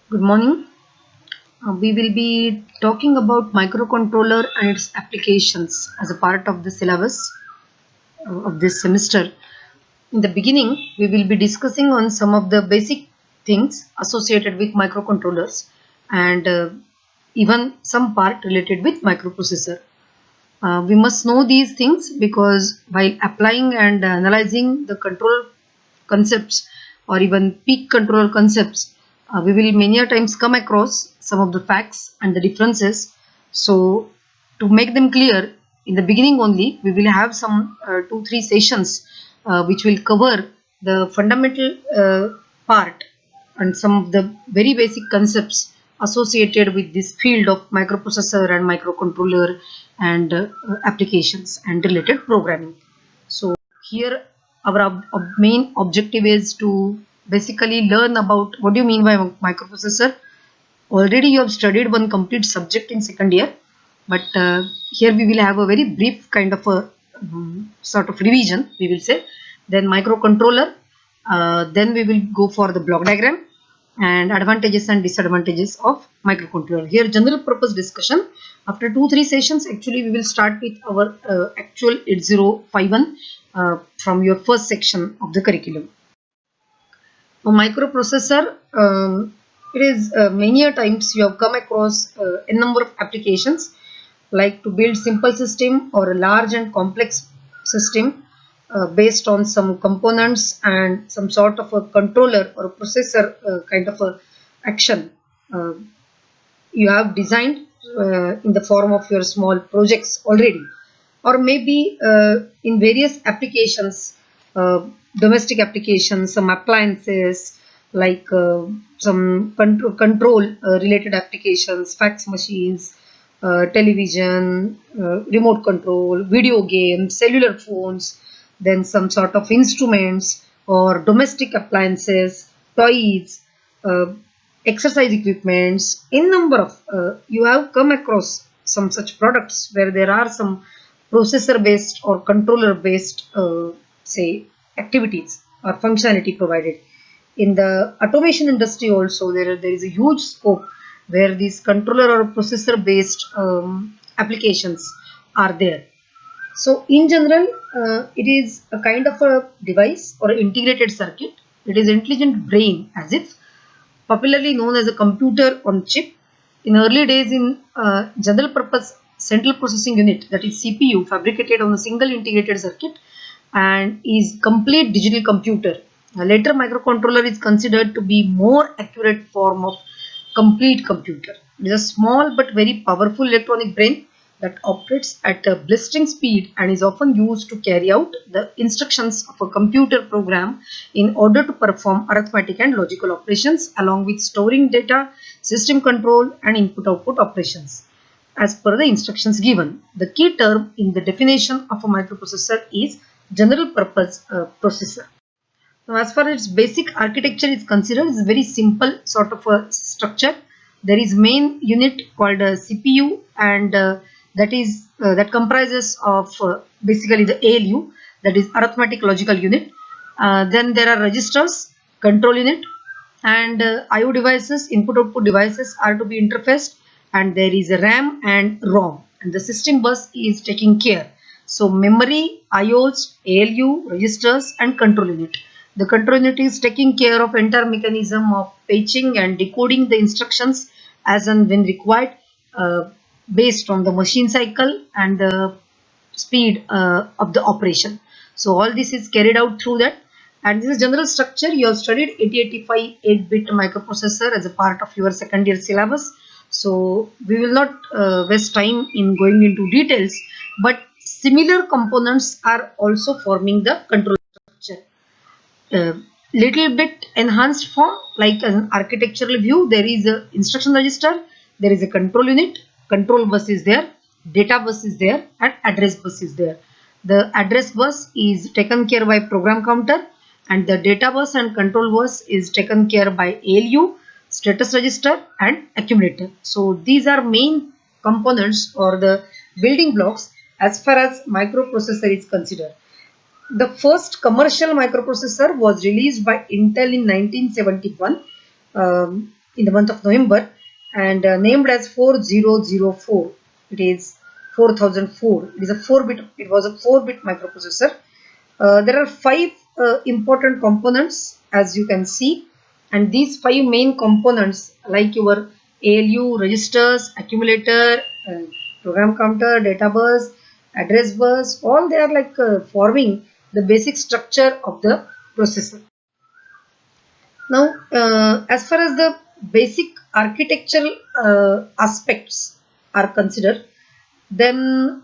Good morning. We will be talking about microcontroller and its applications as a part of the syllabus of this semester. In the beginning, we will be discussing on some of the basic things associated with microcontrollers and even some part related with microprocessor. We must know these things because while applying and analyzing the control concepts or even peak control concepts, we will many a times come across some of the facts and the differences. So to make them clear, in the beginning only, we will have some 2-3 sessions which will cover the fundamental part and some of the very basic concepts associated with this field of microprocessor and microcontroller and applications and related programming. So here our main objective is to basically learn about what do you mean by microprocessor. Already you have studied one complete subject in second year, but here we will have a very brief kind of a sort of revision, we will say. Then microcontroller, then we will go for the block diagram and advantages and disadvantages of microcontroller. Here general purpose discussion. After 2-3 sessions, actually we will start with our actual 8051 from your first section of the curriculum. A microprocessor, it is many a times you have come across a number of applications like to build simple system or a large and complex system based on some components and some sort of a controller or a processor kind of a action uh, you have designed in the form of your small projects already, or maybe in various applications, uh, domestic applications, some appliances like some control related applications, fax machines, television, remote control, video games, cellular phones, then some sort of instruments or domestic appliances, toys, uh, exercise equipments, in number of you have come across some such products where there are some processor based or controller based say activities or functionality provided. In the automation industry also there is a huge scope where these controller or processor based applications are there. So in general, it is a kind of a device or integrated circuit. It is intelligent brain, as if popularly known as a computer on chip. In early days, in general purpose central processing unit, that is CPU, fabricated on a single integrated circuit and is complete digital computer. A later microcontroller is considered to be more accurate form of complete computer. It is a small but very powerful electronic brain that operates at a blistering speed and is often used to carry out the instructions of a computer program in order to perform arithmetic and logical operations along with storing data, system control and input-output operations as per the instructions given. The key term in the definition of a microprocessor is general purpose processor. Now, as far as basic architecture is considered, it's a very simple sort of a structure. There is main unit called a CPU, and that comprises of basically the ALU, that is arithmetic logical unit. Then there are registers, control unit, and IO devices, input output devices are to be interfaced, and there is a RAM and ROM, and the system bus is taking care. So memory, IOs, ALU, registers, and control unit. The control unit is taking care of entire mechanism of fetching and decoding the instructions as and when required, uh, based on the machine cycle and the speed of the operation. So all this is carried out through that. And this is general structure. You have studied 8085 8-bit microprocessor as a part of your second year syllabus. So we will not waste time in going into details, but similar components are also forming the control structure. Little bit enhanced form, like an architectural view, there is a instruction register, there is a control unit, control bus is there, data bus is there, and address bus is there. The address bus is taken care by program counter, and the data bus and control bus is taken care by ALU, status register, and accumulator. So these are main components or the building blocks as far as microprocessor is considered. The first commercial microprocessor was released by Intel in 1971, in the month of November, and named as 4004. It is 4004. It is a 4-bit. It was a 4-bit microprocessor. There are 5 important components, as you can see, and these 5 main components, like your ALU, registers, accumulator, program counter, data bus, address bus, all they are like forming the basic structure of the processor. Now, as far as the basic architectural aspects are considered, then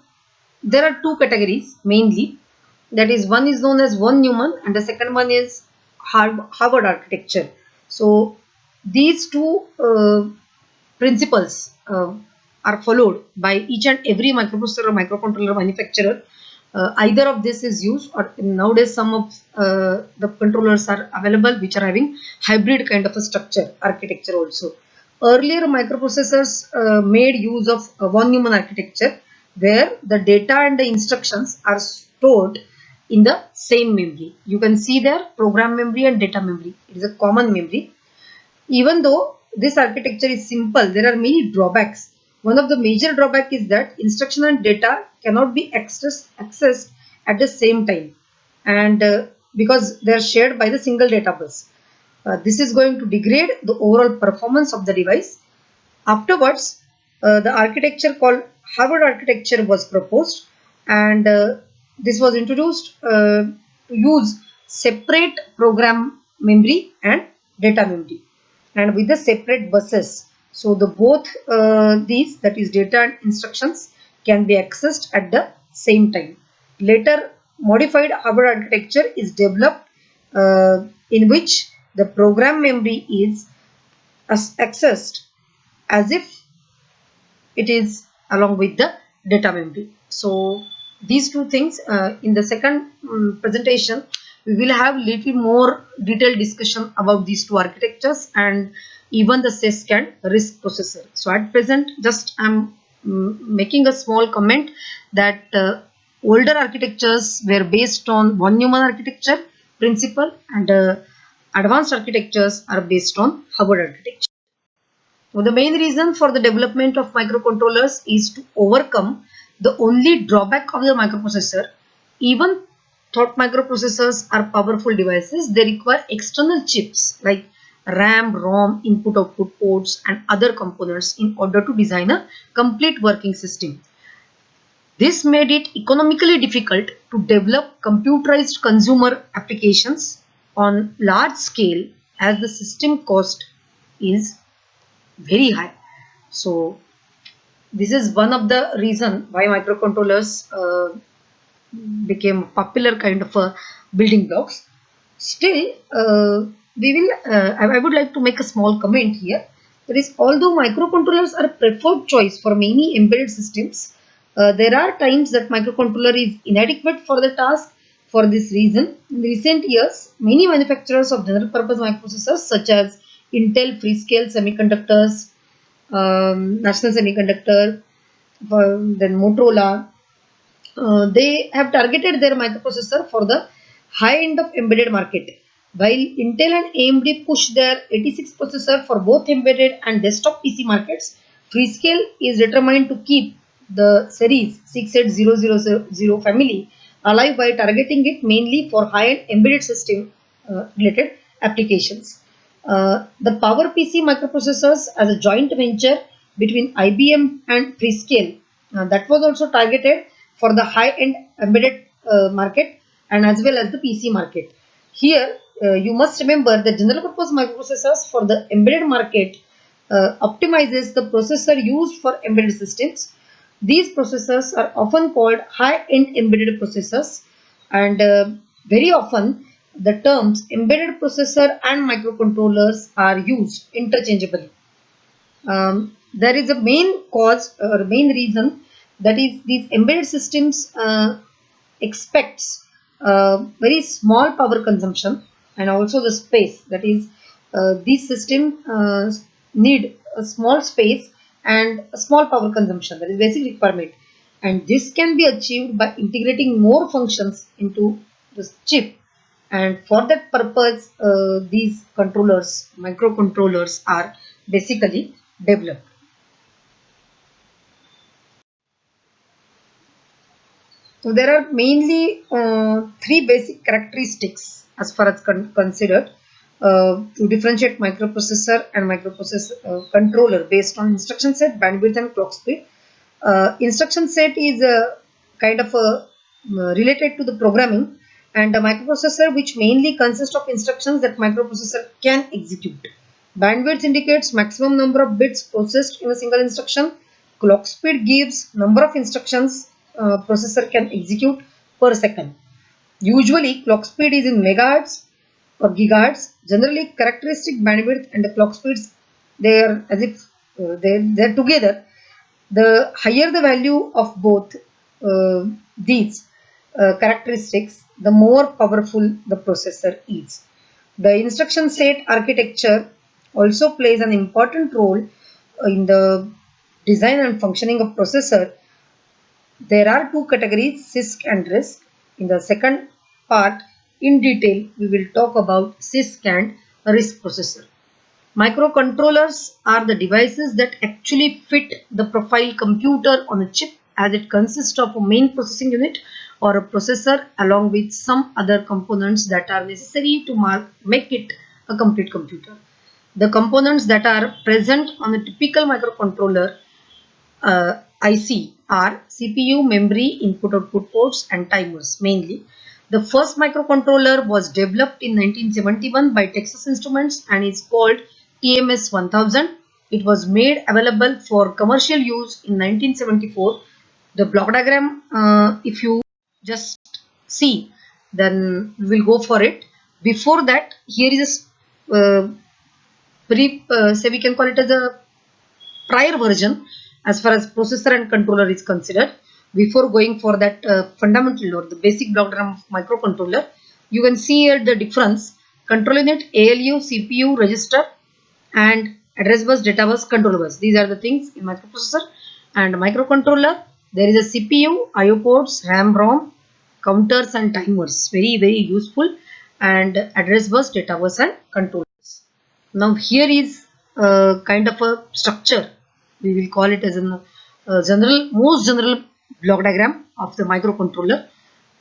there are 2 categories mainly. That is, one is known as von Neumann and the second one is Harvard architecture. So these 2 principles are followed by each and every microprocessor or microcontroller manufacturer. Either of this is used, or nowadays some of the controllers are available which are having hybrid kind of a structure architecture also. Earlier microprocessors made use of von Neumann architecture, where the data and the instructions are stored in the same memory. You can see there program memory and data memory. It is a common memory. Even though this architecture is simple, there are many drawbacks. One of the major drawback is that instruction and data cannot be accessed at the same time, and because they are shared by the single data bus. This is going to degrade the overall performance of the device. Afterwards, the architecture called Harvard architecture was proposed, and this was introduced to use separate program memory and data memory, and with the separate buses. So the both these, that is data and instructions, can be accessed at the same time. Later modified Harvard architecture is developed, in which the program memory is accessed as if it is along with the data memory. So these 2 things, in the second presentation we will have little more detailed discussion about these 2 architectures and even the CISC and RISC processor. So at present just I am making a small comment that older architectures were based on von Neumann architecture principle, and advanced architectures are based on Harvard architecture. So the main reason for the development of microcontrollers is to overcome the only drawback of the microprocessor. Even though microprocessors are powerful devices, they require external chips like RAM, ROM, input-output ports and other components in order to design a complete working system. This made it economically difficult to develop computerized consumer applications on large scale, as the system cost is very high. So this is one of the reason why microcontrollers became popular kind of a building blocks. Still, I would like to make a small comment here. That is, although microcontrollers are a preferred choice for many embedded systems, there are times that microcontroller is inadequate for the task. For this reason, in recent years, many manufacturers of general purpose microprocessors such as Intel, Freescale Semiconductors, National Semiconductor, then Motorola, they have targeted their microprocessor for the high end of embedded market. While Intel and AMD push their 86 processor for both embedded and desktop PC markets, Freescale is determined to keep the series 68000 family alive by targeting it mainly for high-end embedded system related applications. The PowerPC microprocessors, as a joint venture between IBM and Freescale, that was also targeted for the high-end embedded market and as well as the PC market. Here, you must remember the general purpose microprocessors for the embedded market optimizes the processor used for embedded systems. These processors are often called high-end embedded processors, and very often the terms embedded processor and microcontrollers are used interchangeably. There is a main cause or main reason, that is these embedded systems expects very small power consumption and also the space, that is these system need a small space and a small power consumption, that is basic requirement, and this can be achieved by integrating more functions into this chip, and for that purpose these controllers, microcontrollers, are basically developed. So there are mainly three basic characteristics as far as considered to differentiate microprocessor and microprocessor controller based on instruction set, bandwidth, and clock speed. Instruction set is a kind of a related to the programming, and a microprocessor which mainly consists of instructions that microprocessor can execute. Bandwidth indicates maximum number of bits processed in a single instruction. Clock speed gives number of instructions processor can execute per second. Usually clock speed is in megahertz or gigahertz. Generally characteristic bandwidth and the clock speeds, they are as if they're together. The higher the value of both these characteristics, the more powerful the processor is. The instruction set architecture also plays an important role in the design and functioning of processor. There are two categories, CISC and RISC. In the second part, in detail, we will talk about CISC and RISC processor. Microcontrollers are the devices that actually fit the profile computer on a chip, as it consists of a main processing unit or a processor along with some other components that are necessary to make it a complete computer. The components that are present on a typical microcontroller IC are CPU, memory, input-output ports, and timers mainly. The first microcontroller was developed in 1971 by Texas Instruments and is called TMS 1000. It was made available for commercial use in 1974. The block diagram, if you just see, then we will go for it. Before that, here is a brief, say we can call it as a prior version as far as processor and controller is considered. Before going for that fundamental or the basic block diagram of microcontroller, you can see here the difference: control unit, ALU, CPU, register, and address bus, data bus, control bus. These are the things in microprocessor. And microcontroller, there is a CPU, IO ports, RAM, ROM, counters, and timers. Very useful. And address bus, data bus, and controllers. Now here is kind of a structure. We will call it as a most general block diagram of the microcontroller.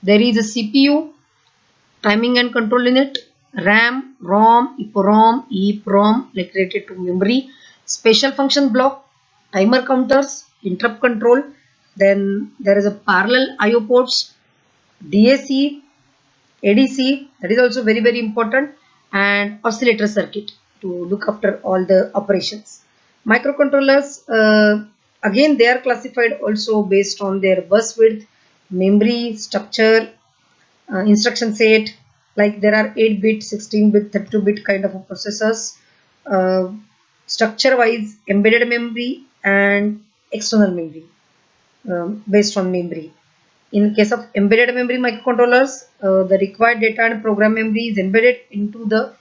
There is a CPU, timing and control unit, RAM, ROM, EPROM, EEPROM, like related to memory, special function block, timer counters, interrupt control. Then there is a parallel IO ports, DAC, ADC, that is also very important, and oscillator circuit to look after all the operations. Microcontrollers, again they are classified also based on their bus width, memory, structure, instruction set. Like there are 8-bit, 16-bit, 32-bit kind of processors. Structure wise, embedded memory and external memory based on memory. In case of embedded memory microcontrollers, the required data and program memory is embedded into the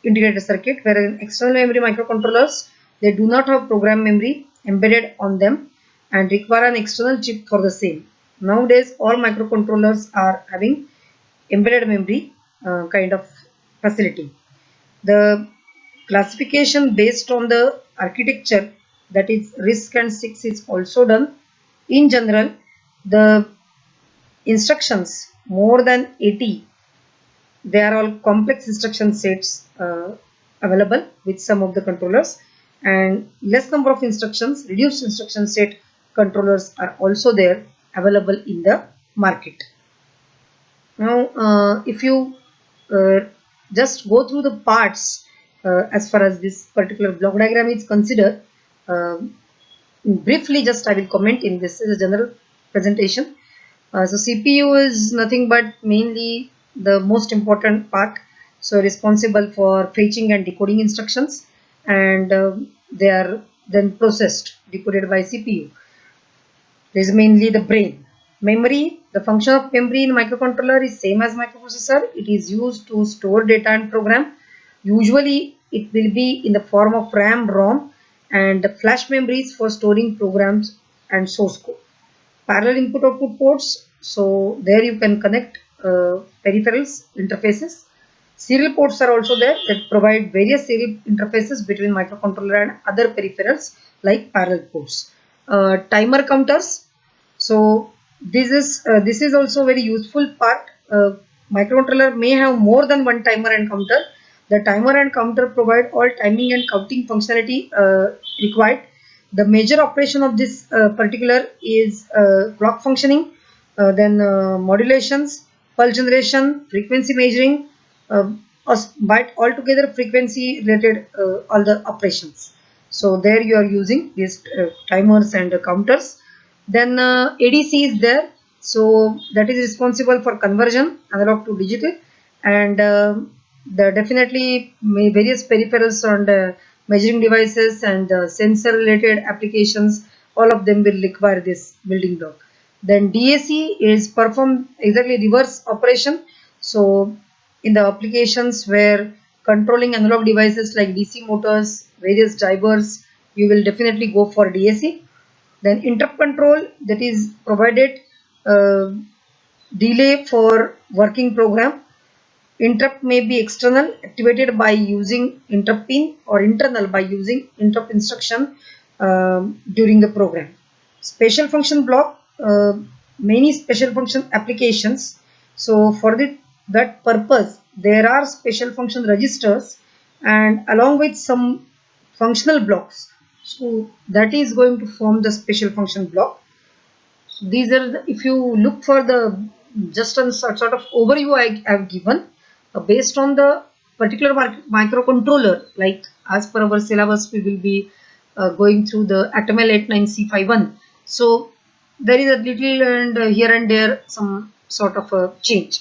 integrated circuit, whereas in external memory microcontrollers, they do not have program memory embedded on them and require an external chip for the same. Nowadays, all microcontrollers are having embedded memory kind of facility. The classification based on the architecture, that is RISC and CISC, is also done. In general, the instructions more than 80, they are all complex instruction sets available with some of the controllers, and less number of instructions, reduced instruction set controllers are also there available in the market. Now if you just go through the parts as far as this particular block diagram is considered, briefly just I will comment in this is a general presentation. So CPU is nothing but mainly the most important part, so responsible for fetching and decoding instructions, and they are then processed, decoded by CPU. This is mainly the brain. Memory, the function of memory in microcontroller is same as microprocessor. It is used to store data and program. Usually it will be in the form of RAM, ROM, and flash memories for storing programs and source code. Parallel input output ports, so there you can connect peripherals, interfaces. Serial ports are also there that provide various serial interfaces between microcontroller and other peripherals like parallel ports. Timer counters. So this is also very useful part. Microcontroller may have more than one timer and counter. The timer and counter provide all timing and counting functionality required. The major operation of this particular is clock functioning, then modulations, pulse generation, frequency measuring, uh, but altogether frequency related all the operations. So there you are using these timers and counters. Then ADC is there. So that is responsible for conversion analog to digital, and the definitely various peripherals and measuring devices and sensor related applications, all of them will require this building block. Then DAC is perform exactly reverse operation. So in the applications where controlling analog devices like DC motors, various drivers, you will definitely go for DAC. Then interrupt control, that is provided uh, delay for working program. Interrupt may be external, activated by using interrupt pin, or internal by using interrupt instruction during the program. Special function block, many special function applications. So for that purpose, there are special function registers and along with some functional blocks. So that is going to form the special function block. So these are if you look for the just a sort of overview I have given based on the particular microcontroller, like as per our syllabus we will be going through the Atmel 89C51. So there is a little and here and there some sort of a change.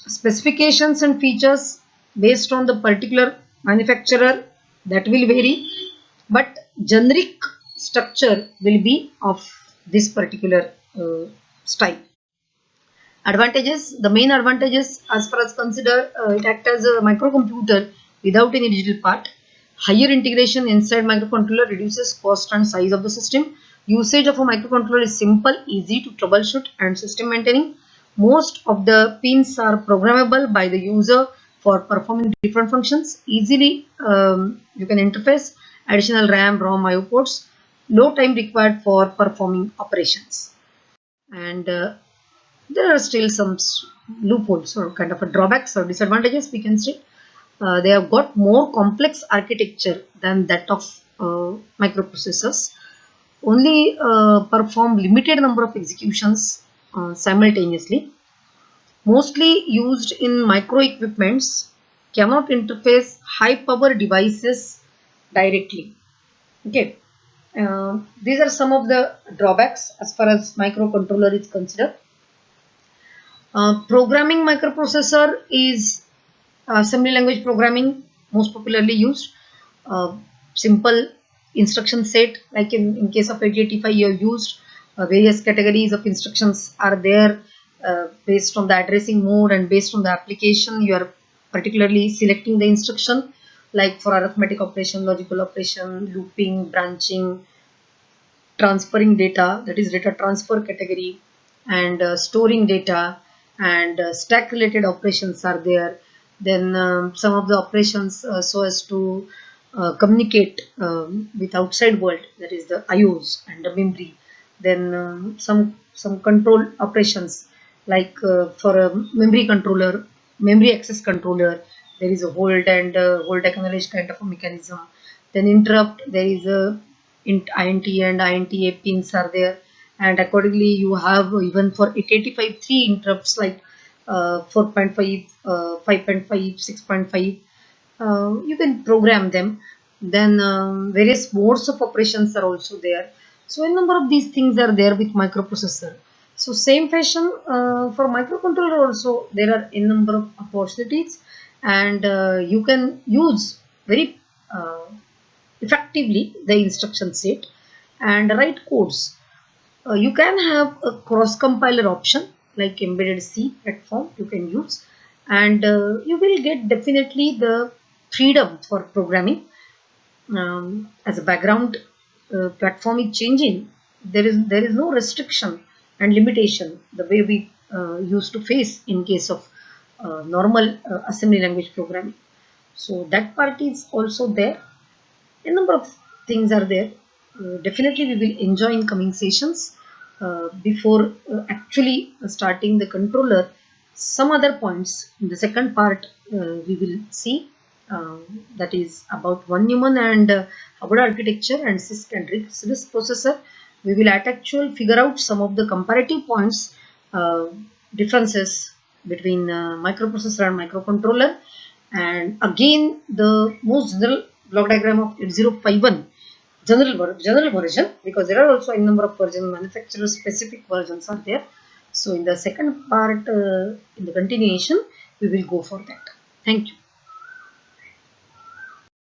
Specifications and features based on the particular manufacturer, that will vary, but generic structure will be of this particular style. Advantages, the main advantages as far as consider, it acts as a microcomputer without any digital part. Higher integration inside microcontroller reduces cost and size of the system. Usage of a microcontroller is simple, easy to troubleshoot and system maintaining. Most of the pins are programmable by the user for performing different functions. Easily you can interface additional RAM, ROM, IO ports. Low time required for performing operations. And there are still some loopholes or kind of a drawbacks or disadvantages we can say. They have got more complex architecture than that of microprocessors. Only perform limited number of executions simultaneously. Mostly used in micro equipments, cannot interface high power devices directly. Okay. These are some of the drawbacks as far as microcontroller is considered. Programming microprocessor is assembly language programming, most popularly used. Simple instruction set, like in case of 8085 you have used various categories of instructions are there based on the addressing mode and based on the application you are particularly selecting the instruction, like for arithmetic operation, logical operation, looping, branching, transferring data, that is data transfer category, and storing data, and stack related operations are there. Then some of the operations so as to communicate with outside world, that is the IOs and the memory. Then some control operations, like for a memory controller, memory access controller, there is a hold and hold acknowledge kind of a mechanism. Then interrupt, there is a INT and INTA pins are there, and accordingly you have even for 8085 three interrupts like 4.5, 5.5, 6.5. You can program them. Then various modes of operations are also there. So a number of these things are there with microprocessor. So same fashion for microcontroller also there are a number of opportunities, and you can use very effectively the instruction set and write codes. You can have a cross compiler option like embedded C platform you can use, and you will get definitely the freedom for programming. As a background platform is changing, there is no restriction and limitation the way we used to face in case of normal assembly language programming. So that part is also there. A number of things are there. Definitely we will enjoy in coming sessions. Before actually starting the controller, some other points in the second part we will see, uh, that is about von Neumann and Hubbard architecture and CISC and RISC processor. We will at actual figure out some of the comparative points, uh, differences between microprocessor and microcontroller, and again the most general block diagram of 8051 general version, because there are also a number of version manufacturer specific versions are there. So in the second part, in the continuation, we will go for that. Thank you.